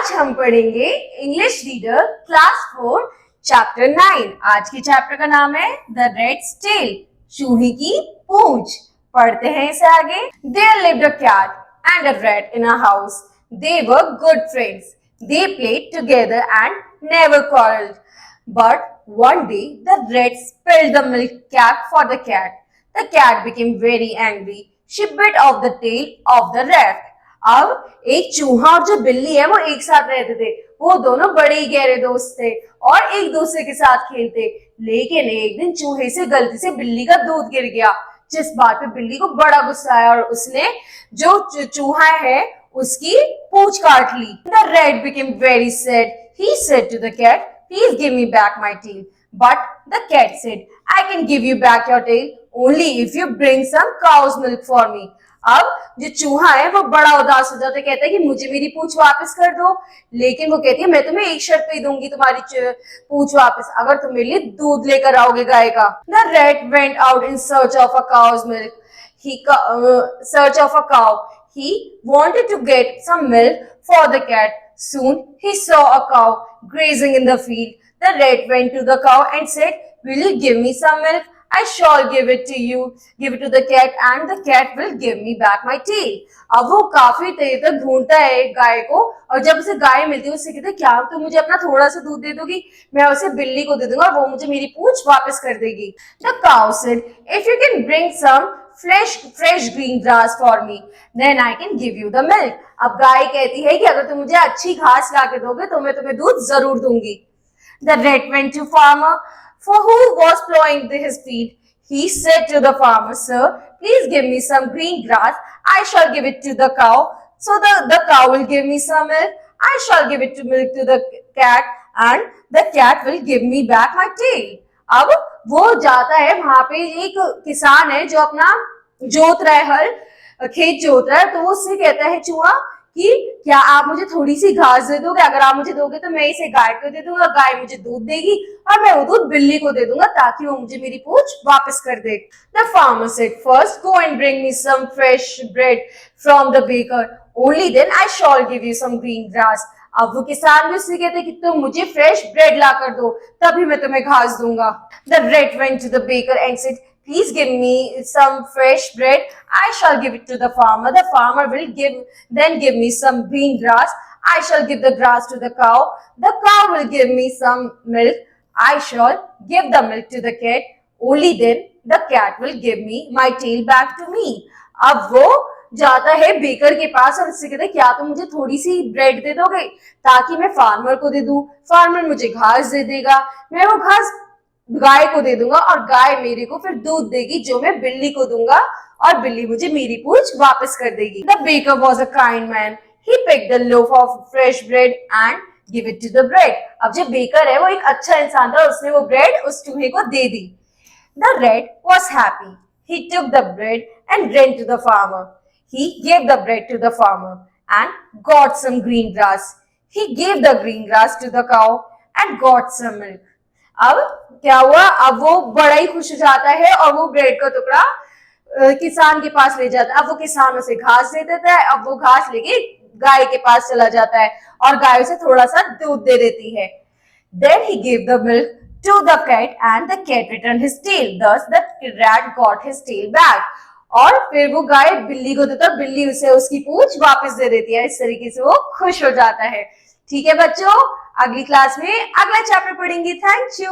आज हम पढ़ेंगे इंग्लिश रीडर क्लास 4 चैप्टर 9। आज के चैप्टर का नाम है द रेड्स टेल, चूहे की पूंछ। पढ़ते हैं इसे आगे। There lived a cat and a rat in a house. They were good friends. They played together and never quarreled. But one day the rat spilled the milk cap for the cat. The cat became very angry. She bit off the tail of the rat. अब एक चूहा और जो बिल्ली है वो एक साथ रहते थे। वो दोनों बड़े ही गहरे दोस्त थे और एक दूसरे के साथ खेलते। लेकिन एक दिन चूहे से गलती से बिल्ली का दूध गिर गया, जिस बात पे बिल्ली को बड़ा गुस्सा आया और उसने जो चूहा है उसकी पूंछ काट ली। The rat became very sad. He said to the cat, "Please give me back my tail." But the cat said, "I can give you back your tail only if you bring some cow's milk for me." अब जो चूहा है वो बड़ा उदास हो जाता है, कहता है कि मुझे मेरी पूंछ वापस कर दो। लेकिन वो कहती है मैं तुम्हें एक शर्त पे दूंगी तुम्हारी पूंछ वापस, अगर तुम मेरे लिए दूध लेकर आओगे गाय का। The rat went out in search of a cow's milk. Search of a cow. He wanted to get some milk for the cat. Soon he saw a cow grazing in the field. The rat went to the cow and said, "Will you give me some milk? I shall give it to you. Give it to the cat and the cat will give me back my tail." अब वो काफी देर तक ढूंढता है गाय को और जब उसे गाय मिलती है उससे कहता है क्या तुम मुझे अपना थोड़ा सा दूध दे दोगी, मैं उसे बिल्ली को दे दूंगा, वो मुझे मेरी पूंछ वापस कर देगी। The cow said, "If you can bring some fresh green grass for me, then I can give you the milk." अब गाय कहती है कि अगर तुम मुझे अच्छी घास ला के दोगे तो मैं तुम्हें दूध जरूर दूंगी। The rat went to farmer for who was plowing his field. He said to the farmer, "Sir, please give me some green grass. I shall give it to the cow. So the cow will give me some milk. I shall give it to milk to the cat and the cat will give me back my tail." अब वो जाता है, वहां पे एक किसान है जो अपना जोत रहा है, हल खेत जोत रहा है, तो वो उससे कहता है चूहा कि क्या आप मुझे थोड़ी सी घास दे दोगे, अगर आप मुझे दोगे तो मैं इसे गाय को दे दूंगा, गाय मुझे दूध देगी और मैं वो दूध बिल्ली को दे दूंगा ताकि वो मुझे मेरी पूंछ वापस कर दे। The farmer said, "First go and bring me some fresh bread from the baker. Only then I shall give you some green grass." अब वो किसान भी उससे कहते कि तुम मुझे फ्रेश ब्रेड ला कर दो, तभी मैं तुम्हें घास दूंगा। The rat went to the baker and said, "Please give me some fresh bread. I shall give it to the farmer. The farmer will give me some green grass. I shall give the grass to the cow. The cow will give me some milk. I shall give the milk to the cat. Only then the cat will give me my tail back to me." अब वो जाता है baker के पास और उससे कहता है क्या तुम मुझे थोड़ी सी ब्रेड दे दोगे ताकि मैं फार्मर को दे दूं, फार्मर मुझे घास दे देगा, मैं वो घास गाय को दे दूंगा और गाय मेरे को फिर दूध देगी जो मैं बिल्ली को दूंगा और बिल्ली मुझे मेरी पूंछ वापस कर देगी। The baker was a kind man. He picked the loaf of fresh bread and give it to the bread. अब जो बेकर है वो एक अच्छा इंसान था, उसने वो ब्रेड उस चूहे को दे दी। The rat was happy. He took the bread and ran to the farmer. He gave the bread to the farmer and got some green grass. He gave the green grass to the cow and got some milk. अब क्या हुआ, अब वो बड़ा ही खुश हो जाता है और वो ब्रेड का टुकड़ा किसान के पास ले जाता है। अब वो किसान उसे घास दे देता है, अब वो घास लेके गाय के पास चला जाता है और गाय उसे थोड़ा सा दूध दे देती है। Then he gave the milk to the cat and the cat returned his tail. Thus the rat got his tail back. और फिर वो गाय बिल्ली को देता है, बिल्ली उसे उसकी पूंछ वापस दे देती है। इस तरीके से वो खुश हो जाता है। ठीक है बच्चों, अगली क्लास में अगला चैप्टर पढ़ेंगे। Thank you.